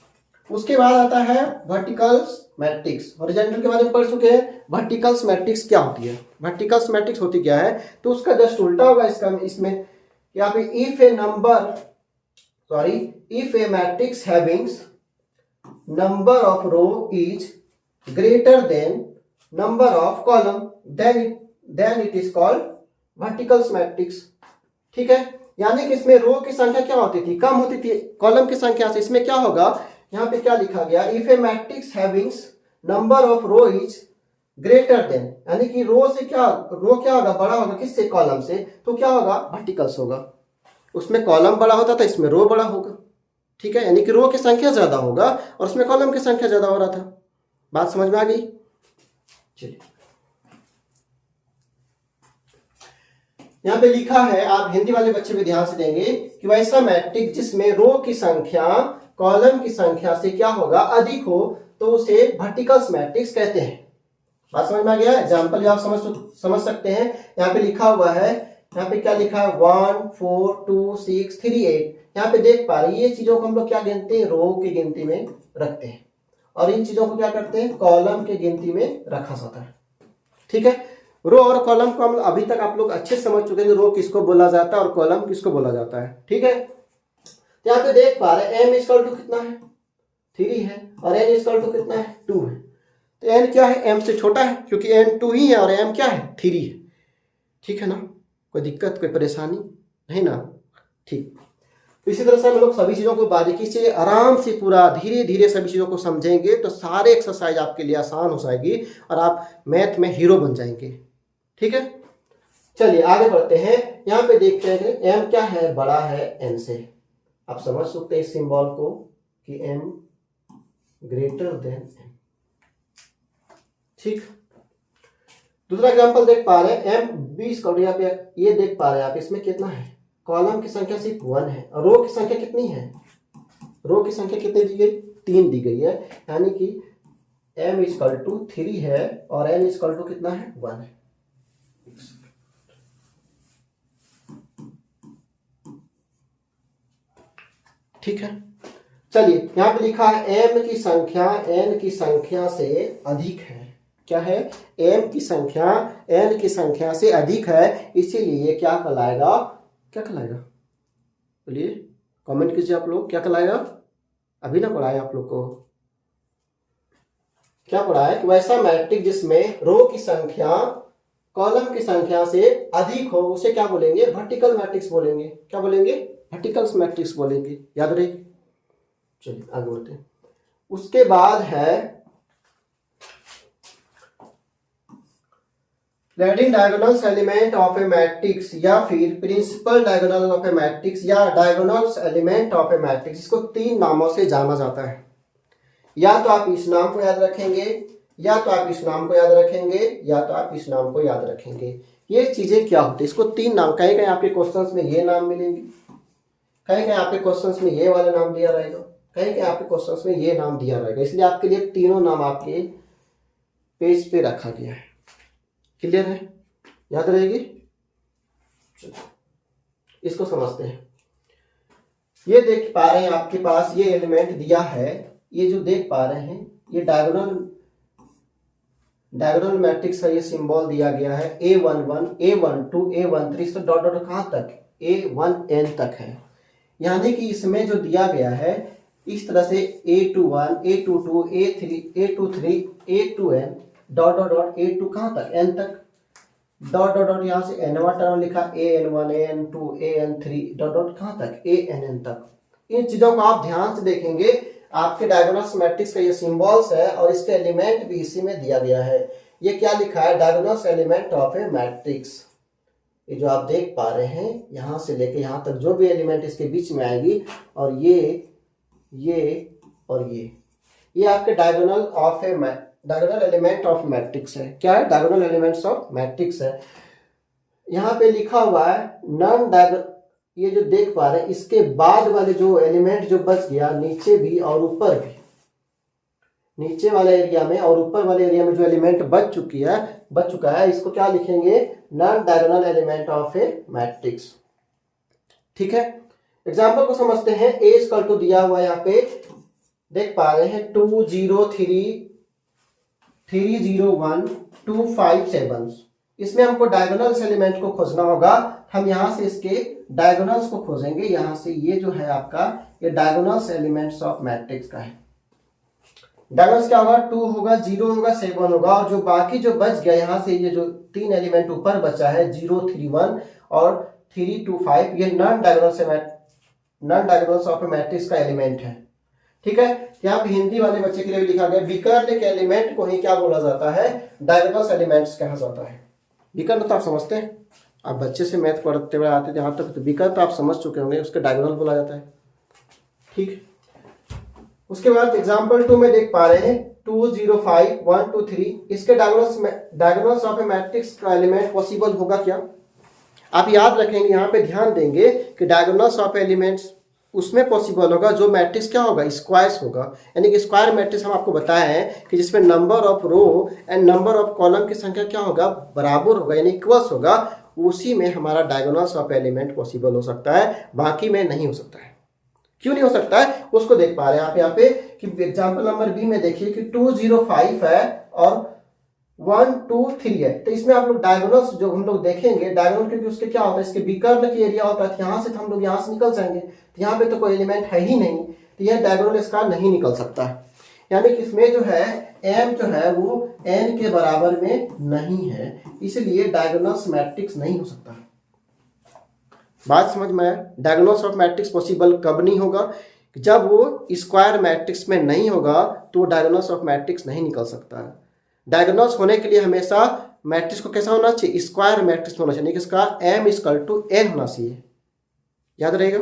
उसके बाद आता है वर्टिकल्स मैट्रिक्स। हॉरिजॉन्टल के बारे में पढ़ चुके हैं, वर्टिकल्स मैट्रिक्स क्या होती है। वर्टिकल्स मैट्रिक्स होती क्या है, तो उसका जस्ट उल्टा होगा इसका। इसमें यहाँ पे if a matrix having number of row is greater than number of column then it is called verticals matrix। ठीक है, यानी कि इसमें रो की संख्या क्या होती थी, कम होती थी कॉलम की संख्या से। इसमें क्या होगा, यहाँ पे क्या लिखा गया, if a matrix having number of row is greater than, यानी कि रो से क्या, रो क्या होगा, बड़ा होगा किससे, कॉलम से, तो क्या होगा, वर्टिकल्स होगा। उसमें कॉलम बड़ा होता था, इसमें रो बड़ा होगा। ठीक है, यानी कि रो की संख्या ज्यादा होगा और उसमें कॉलम की संख्या ज्यादा हो रहा था। बात समझ में आ गई। चलिए यहाँ पे लिखा है, आप हिंदी वाले बच्चे भी ध्यान से देंगे कि वैसा मैट्रिक्स जिसमें रो की संख्या कॉलम की संख्या से क्या होगा, अधिक हो, तो उसे वर्टिकल्स मैट्रिक्स कहते हैं। बात समझ में आ गया। एग्जाम्पल आप समझ सकते हैं। यहाँ पे लिखा हुआ है, यहाँ पे क्या लिखा है, 1 4 2 6 3 8। यहाँ पे देख पा रहे हैं, ये चीजों को हम लोग क्या गिनते हैं, रो की गिनती में रखते हैं, और इन चीजों को क्या करते हैं, कॉलम की गिनती में रखा जाता है। ठीक है, रो और कॉलम को हम अभी तक आप लोग अच्छे समझ चुके हैं, रो किसको बोला जाता है और कॉलम किसको बोला जाता है। ठीक है, यहाँ पे देख पा रहे हैं m इक्वल टू कितना है, 3 है, और n इक्वल टू कितना है, 2 है। तो n क्या है, m से छोटा है, क्योंकि n 2 ही है और m क्या है, 3 है। ठीक है ना, कोई दिक्कत, कोई परेशानी नहीं ना। ठीक, तो इसी तरह से हम लोग सभी चीज़ों को बारीकी से, आराम से, पूरा धीरे धीरे सभी चीज़ों को समझेंगे तो सारे एक्सरसाइज आपके लिए आसान हो जाएगी और आप मैथ में हीरो बन जाएंगे। ठीक है, चलिए आगे बढ़ते हैं। यहाँ पे देखते हैं m क्या है, बड़ा है n से। आप समझ सकते हैं इस सिंबल को कि m ग्रेटर देन n। ठीक, दूसरा एग्जांपल देख पा रहे हैं m 20 का, यहाँ पे ये देख पा रहे हैं आप, इसमें कितना है, कॉलम की संख्या सिर्फ 1 है और रो की संख्या कितनी है, रो की संख्या कितनी दी गई, 3 दी गई है, यानी कि m इक्वल टू 3 है और n इक्वल टू कितना है, 1 है। ठीक है, चलिए यहाँ पे लिखा है m की संख्या n की संख्या से अधिक है। क्या है, m की संख्या n की संख्या से अधिक है, इसीलिए ये क्या कहलाएगा, क्या कहलाएगा, बोलिए कमेंट कीजिए आप लोग, क्या कहलाएगा, अभी ना पढ़ाए आप लोग को, क्या पढ़ा है कि वैसा मैट्रिक्स जिसमें रो की संख्या कॉलम की संख्या से अधिक हो उसे क्या बोलेंगे, वर्टिकल मैट्रिक्स बोलेंगे। क्या बोलेंगे, वर्टिकल मैट्रिक्स बोलेंगे, याद रहे। चलिए आगे बढ़ते हैं। उसके बाद है leading diagonals element of a matrix या फिर principal diagonal of a matrix या diagonals element of a matrix. इसको 3 नामों से जाना जाता है, या तो आप इस नाम को याद रखेंगे, या तो आप इस नाम को याद रखेंगे, या तो आप इस नाम को याद रखेंगे। ये चीजें क्या होती है, इसको 3 नाम, कहीं कहीं आपके क्वेश्चंस में ये नाम मिलेंगे, कहीं कहीं आपके क्वेश्चंस में ये वाला नाम दिया रहेगा, कहीं कहीं आपके क्वेश्चंस में ये नाम दिया रहेगा, इसलिए आपके लिए तीनों नाम आपके पेज पे रखा गया है। क्लियर है, याद रहेगी। इसको समझते हैं। ये देख पा रहे हैं आपके पास ये एलिमेंट दिया है, ये जो देख पा रहे हैं ये डायगोनल मैट्रिक्स का ये सिंबल दिया गया है, A11, A12, A13, इसका डॉट डॉट कहाँ तक, A1n तक है। यानी कि इसमें जो दिया गया है इस तरह से A21, A22, A3, A23, A2n dot dot dot A2 कहाँ तक, n तक, डॉट डॉट डॉट यहाँ से n वां टर्म लिखा, AN1, AN2, AN3 dot dot कहाँ तक, ANn तक। इन चीजों को आप ध्यान से देखेंगे, आपके डायगोनल्स मैट्रिक्स का ये सिंबल्स है और इसके एलिमेंट भी इसी में दिया गया है। ये क्या लिखा है, diagonals element of a matrix. ये जो आप देख पा रहे हैं यहां से लेके यहां तक जो भी एलिमेंट इसके बीच में आएगी, और ये और ये आपके डायगोनल एलिमेंट ऑफ मैट्रिक्स है। क्या है, डायगोनल एलिमेंट्स ऑफ मैट्रिक्स है। यहाँ पे लिखा हुआ है नॉन डायगोनल, ये जो देख पा रहे हैं इसके बाद वाले जो एलिमेंट जो बच गया नीचे भी और ऊपर भी, नीचे वाले एरिया में और ऊपर वाले एरिया में जो एलिमेंट बच चुका है इसको क्या लिखेंगे, non diagonal element of a matrix. ठीक है, एग्जांपल को समझते हैं। ए इक्वल टू दिया हुआ यहाँ पे देख पा रहे हैं 2 0 3 3 0 1 2 5 7। इसमें हमको डायगोनल्स एलिमेंट को खोजना होगा। हम यहां से इसके डायगोनल्स को खोजेंगे। यहां से ये जो है आपका ये डायगोनल्स एलिमेंट्स ऑफ मैट्रिक्स का है। डायगोनल्स क्या होगा, 2 होगा, 0 होगा, 7 होगा, और जो बाकी जो बच गया यहां से ये जो 3 एलिमेंट ऊपर बचा है 0 3 1 और 3 2 5, ये नॉन डायगोनल्स ऑफ मैट्रिक्स का एलिमेंट है। ठीक है, यहाँ पे हिंदी वाले बच्चे के लिए भी लिखा गया विकर्ण के एलिमेंट को ही क्या बोला जाता है, डायगोनल्स एलिमेंट्स कहा जाता है। विकर्ण तो आप समझते हैं, आप बच्चे से मैथ पढ़ते हुए आते जहां तक, तो विकर्ण तो आप समझ चुके होंगे, उसके डायगोनल बोला जाता है। ठीक, उसके बाद एग्जांपल 2 में देख पा रहे हैं 2 0 5 1 2 3, इसके डायगोनल्स ऑफ ए मैट्रिक्स का एलिमेंट पॉसिबल होगा क्या, आप याद रखेंगे, यहाँ पे ध्यान देंगे कि डायगोनल्स ऑफ एलिमेंट्स उसमें पॉसिबल होगा जो मैट्रिक्स क्या होगा, स्क्वायर्स होगा। यानी कि स्क्वायर मैट्रिक्स हम आपको बताए हैं कि जिसमें number of row and number of column की संख्या क्या होगा, बराबर होगा, यानी इक्वल्स होगा। उसी में हमारा डायगोनल्स ऑफ एलिमेंट पॉसिबल हो सकता है, बाकी में नहीं हो सकता है। क्यों नहीं हो सकता है, उसको देख पा रहे हैं आप यहाँ पे कि एग्जाम्पल नंबर बी में देखिए कि 2 0 5 है और 1 2 3 है। तो इसमें आप लोग डायगोनल्स जो हम लोग देखेंगे, डायगोनल क्योंकि उसके क्या होता है, इसके विकर्ण की एरिया होता है, यहाँ से तो हम लोग यहाँ से निकल जाएंगे, तो यहाँ पे तो कोई एलिमेंट है ही नहीं, तो यह डायगोनल इसका नहीं निकल सकता है। यानी कि इसमें जो है m जो है वो n के बराबर में नहीं है, इसलिए डायगोनल्स मैट्रिक्स नहीं हो सकता। बात समझ में आया। डायगोनल्स ऑफ मैट्रिक्स पॉसिबल कब नहीं होगा, जब वो स्क्वायर मैट्रिक्स में नहीं होगा तो डायगोनल्स ऑफ मैट्रिक्स नहीं निकल सकता है। डायगोनल्स होने के लिए हमेशा मैट्रिक्स को कैसा होना चाहिए, स्क्वायर मैट्रिक्स होना चाहिए, इसका m = n होना चाहिए, याद रहेगा।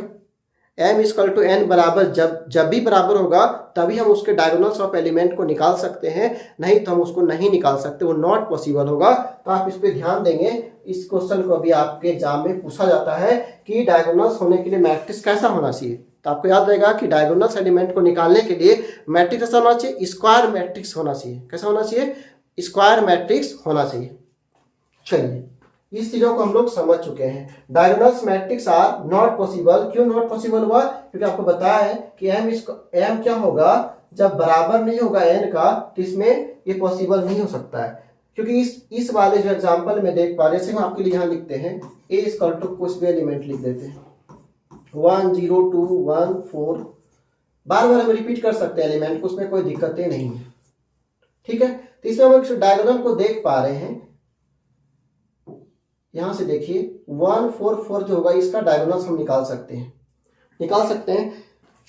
m इक्वल टू n बराबर जब भी बराबर होगा तभी हम उसके डायगोनल्स ऑफ एलिमेंट को निकाल सकते हैं, नहीं तो हम उसको नहीं निकाल सकते, वो नॉट पॉसिबल होगा। तो आप इस पे ध्यान देंगे, इस क्वेश्चन को भी आपके एग्जाम में पूछा जाता है कि डायगोनल्स होने के लिए मैट्रिक्स कैसा होना चाहिए। तो आपको याद रहेगा कि डायगोनल्स एलिमेंट को निकालने के लिए मैट्रिक्स कैसा होना चाहिए, स्क्वायर मैट्रिक्स होना चाहिए। कैसा होना चाहिए, स्क्वायर मैट्रिक्स होना चाहिए। चलिए इस चीजों को हम लोग समझ चुके हैं। Diagonals matrix are not possible. क्यों नॉट पॉसिबल हुआ, क्योंकि आपको बताया है कि m क्या होगा, जब बराबर नहीं होगा n का तो इसमें ये पॉसिबल नहीं हो सकता है। क्योंकि इस वाले जो एग्जांपल में देख पा रहे हैं, हम आपके लिए यहाँ लिखते हैं a इक्वल टू कुछ भी एलिमेंट लिख देते हैं 1 0 2 1 4, बार बार हम रिपीट कर सकते हैं एलिमेंट को, उसमें कोई दिक्कतें नहीं है। ठीक है, तो इसमें हम एक डायगोनल को देख पा रहे हैं। यहां से देखिए 1 4 4 जो होगा इसका डायगोनल्स हम निकाल सकते हैं।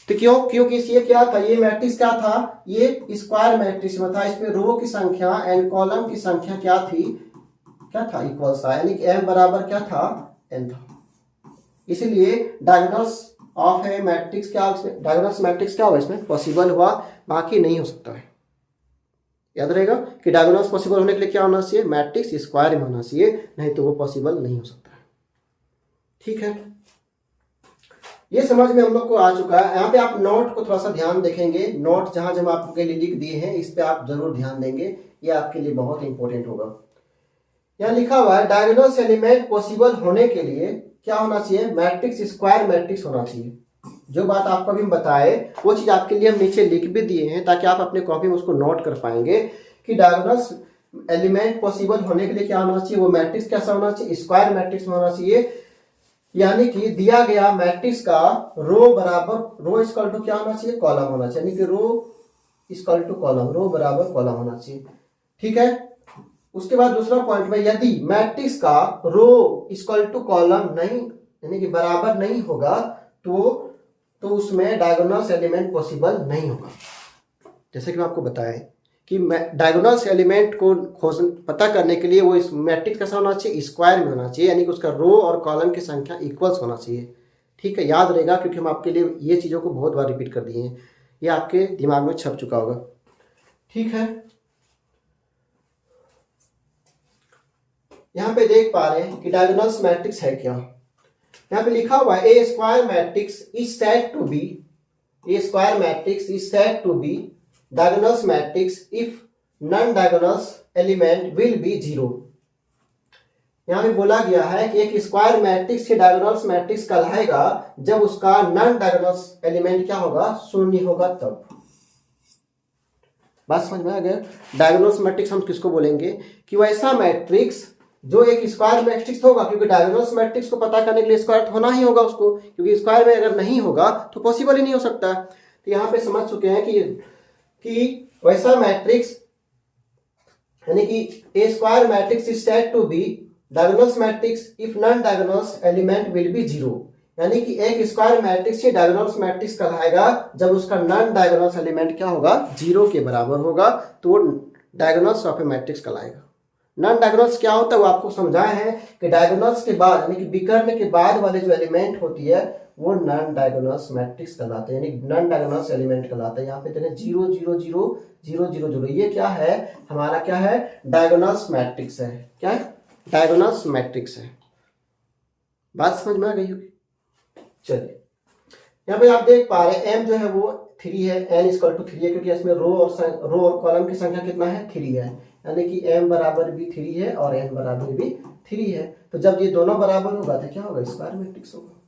तो क्यों, क्योंकि ये क्या था, ये मैट्रिक्स क्या था, ये स्क्वायर मैट्रिक्स में था। इसमें रो की संख्या एंड कॉलम की संख्या क्या था इक्वल था, यानी कि m बराबर क्या था, n था। इसलिए डायगोनल्स ऑफ ए मैट्रिक्स क्या, डायगोनल्स मैट्रिक्स क्या हुआ, इसमें पॉसिबल हुआ, बाकी नहीं हो सकता है। याद रहेगा कि डायगोनल्स पॉसिबल होने के लिए क्या होना चाहिए, मैट्रिक्स स्क्वायर में होना चाहिए, नहीं तो वो पॉसिबल नहीं हो सकता है। ठीक है, ये समझ में हम लोग को आ चुका है। यहाँ पे आप नोट को थोड़ा सा ध्यान देखेंगे, नोट जहां जहां आपके लिए लिख दिए हैं इस पे आप जरूर ध्यान देंगे, ये आपके लिए बहुत इंपॉर्टेंट होगा। यहाँ लिखा हुआ है डायगोनल्स एलिमेंट पॉसिबल होने के लिए क्या होना चाहिए, मैट्रिक्स स्क्वायर मैट्रिक्स होना चाहिए। जो बात आपको अभी बताए वो चीज आपके लिए हम नीचे लिख भी दिए हैं, ताकि आप अपने कॉपी में उसको नोट कर पाएंगे कि डायगोनल्स एलिमेंट पॉसिबल होने के लिए क्या होना चाहिए, वो मैट्रिक्स कैसा होना चाहिए, स्क्वायर मैट्रिक्स में होना चाहिए। यानी कि दिया गया मैट्रिक्स का रो बराबर, रो इक्वल टू क्या होना चाहिए, कॉलम होना चाहिए, यानी कि रो इक्वल टू कॉलम, रो बराबर कॉलम होना चाहिए। ठीक है, उसके बाद दूसरा पॉइंट में यदि मैट्रिक्स का रो इक्वल टू कॉलम नहीं, यानी कि बराबर नहीं होगा तो उसमें डायगोनल्स एलिमेंट पॉसिबल नहीं होगा। जैसे कि मैं आपको बताया कि डायगोनल्स एलिमेंट को पता करने के लिए वो इस मैट्रिक्स कैसा होना चाहिए, स्क्वायर में होना चाहिए, यानी कि उसका रो और कॉलम की संख्या इक्वल्स होना चाहिए। ठीक है, याद रहेगा क्योंकि हम आपके लिए ये चीज़ों को बहुत बार रिपीट कर दिए हैं, ये आपके दिमाग में छप चुका होगा। ठीक है, यहाँ पे देख पा रहे हैं कि डायगोनल्स मैट्रिक्स है क्या। यहाँ पे लिखा हुआ है a square matrix is said to be, a square matrix is said to be diagonals matrix if non diagonals element will be zero. यहाँ पे बोला गया है कि एक स्क्वायर मैट्रिक्स के डायगोनल्स मैट्रिक्स कहलाएगा जब उसका नॉन डायगोनल्स एलिमेंट क्या होगा, शून्य होगा तब। बात समझ में आ गया। डायगोनल्स मैट्रिक्स हम किसको बोलेंगे, कि वैसा मैट्रिक्स जो एक स्क्वायर मैट्रिक्स होगा, क्योंकि डायगोनल्स मैट्रिक्स को पता करने के लिए स्क्वायर होना ही होगा उसको, क्योंकि स्क्वायर में अगर नहीं होगा तो पॉसिबल ही नहीं हो सकता। तो यहाँ पे समझ चुके हैं कि वैसा मैट्रिक्स, यानी कि a square matrix is said to be diagonals matrix if non diagonals element will be zero. यानी कि एक स्क्वायर मैट्रिक्स से डायगोनल्स मैट्रिक्स कहलाएगा जब उसका नॉन डायगोनल्स एलिमेंट क्या होगा, जीरो के बराबर होगा, तो वो डायगोनल्स ऑफ ए मैट्रिक्स कहलाएगा। नॉन डायगोनल्स क्या होता है वो आपको समझाया है कि डायगोनल्स के बाद, यानी कि विकर्ण के बाद वाले जो एलिमेंट होती है वो नॉन डायगोनल्स मैट्रिक्स कहलाते हैं, यानी नॉन डायगोनल्स एलिमेंट कहलाते हैं। यहाँ पे देखें 0 0 0 0 0 0, ये क्या है, हमारा क्या है, डायगोनल्स मैट्रिक्स है। क्या है, डायगोनल्स मैट्रिक्स है। बात समझ में आ गई होगी। चलिए यहाँ पे आप देख पा रहे हैं m जो है वो 3 है, n इक्वल टू 3 है, क्योंकि इसमें रो और कॉलम की संख्या कितना है, 3 है, यानी कि m बराबर भी 3 है और n बराबर भी 3 है। तो जब ये दोनों बराबर होगा तो क्या होगा, स्क्वायर मैट्रिक्स होगा।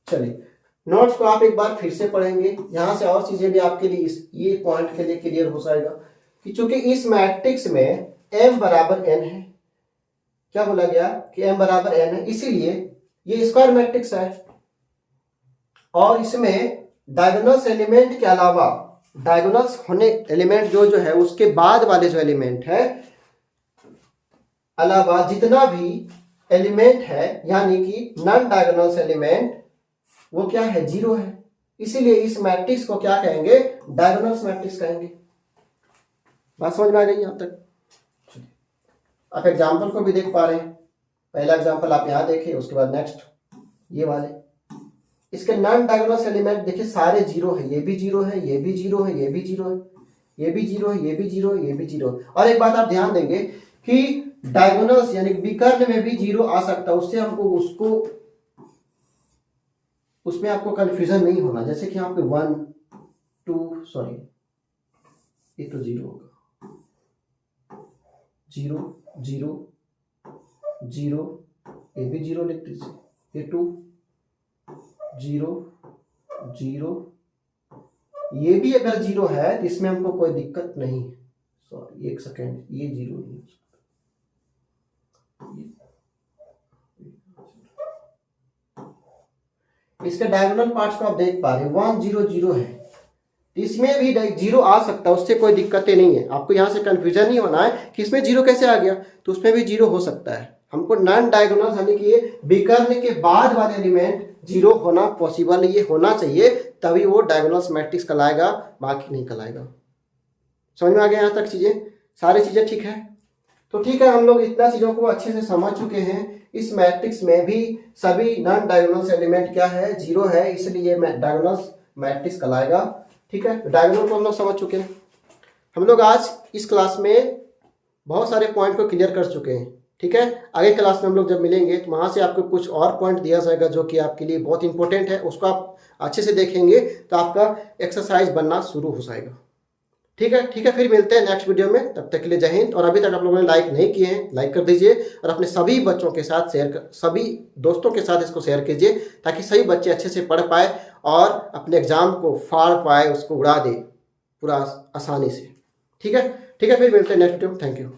चलिए नोट्स को आप एक बार फिर से पढ़ेंगे, यहां से और चीजें भी आपके लिए ये पॉइंट के लिए क्लियर हो जाएगा कि चूंकि इस मैट्रिक्स में m बराबर n है, क्या बोला गया कि m बराबर n है, इसीलिए ये स्क्वायर मैट्रिक्स है। और इसमें डायगोनल्स एलिमेंट के अलावा, डायगोनल्स होने एलिमेंट जो है उसके बाद वाले जो एलिमेंट है अलावा जितना भी एलिमेंट है, यानी कि नॉन डायगोनल्स एलिमेंट, वो क्या है, जीरो है। इसीलिए इस मैट्रिक्स को क्या कहेंगे, डायगोनल्स मैट्रिक्स कहेंगे। बात समझ में आ गई यहां तक। आप एग्जाम्पल को भी देख पा रहे हैं, पहला एग्जाम्पल आप यहां देखिए, उसके बाद नेक्स्ट ये वाले। इसके नॉन डायगोनल एलिमेंट देखिए सारे जीरो है, ये भी जीरो है, ये भी जीरो है, ये भी जीरो है, ये भी जीरो है, ये भी जीरो है, ये भी जीरो है। और एक बात आप ध्यान देंगे कि डायगोनल्स यानी विकर्ण में भी जीरो आ सकता है, उससे हमको उसमें आपको कंफ्यूजन नहीं होना। जैसे कि यहाँ पे 1 2 सॉरी ये तो जीरो होगा, 0 0 0, ये भी जीरो लिख दीजिए, ये 2 0 0, ये भी अगर जीरो है तो इसमें हमको कोई दिक्कत नहीं है। सॉरी एक सेकेंड, ये जीरो नहीं हो सकता। इसके डायगोनल पार्ट्स को आप देख पा रहे हैं 1 0 0 है, इसमें भी जीरो आ सकता है, उससे कोई दिक्कतें नहीं है। आपको यहाँ से कंफ्यूजन नहीं होना है कि इसमें जीरो कैसे आ गया, तो उसमें भी जीरो हो सकता है। हमको नॉन डायगोनल यानी कि विकर्ण के बाद वाले एलिमेंट जीरो होना पॉसिबल, ये होना चाहिए, तभी वो डायगोनल मैट्रिक्स कहलाएगा, बाकी नहीं कहलाएगा। समझ में आ गया यहाँ तक चीजें, सारी चीजें ठीक है। तो ठीक है, हम लोग इतना चीजों को अच्छे से समझ चुके हैं। इस मैट्रिक्स में भी सभी नॉन डायगोनल एलिमेंट क्या है, जीरो है, इसलिए डायगोनल मैट्रिक्स कहलाएगा। ठीक है, डायगोनल को हम लोग समझ चुके हैं। हम लोग आज इस क्लास में बहुत सारे पॉइंट को क्लियर कर चुके हैं। ठीक है, आगे क्लास में हम लोग जब मिलेंगे तो वहाँ से आपको कुछ और पॉइंट दिया जाएगा जो कि आपके लिए बहुत इंपॉर्टेंट है, उसको आप अच्छे से देखेंगे तो आपका एक्सरसाइज बनना शुरू हो जाएगा। ठीक है, फिर मिलते हैं नेक्स्ट वीडियो में। तब तक के लिए जय हिंद। और अभी तक आप लोगों ने लाइक नहीं किए हैं, लाइक कर दीजिए और अपने सभी बच्चों के साथ सभी दोस्तों के साथ इसको शेयर कीजिए, ताकि सभी बच्चे अच्छे से पढ़ पाए और अपने एग्जाम को फाड़ पाए, उसको उड़ा दे पूरा आसानी से। ठीक है, फिर मिलते हैं नेक्स्ट वीडियो में। Thank you.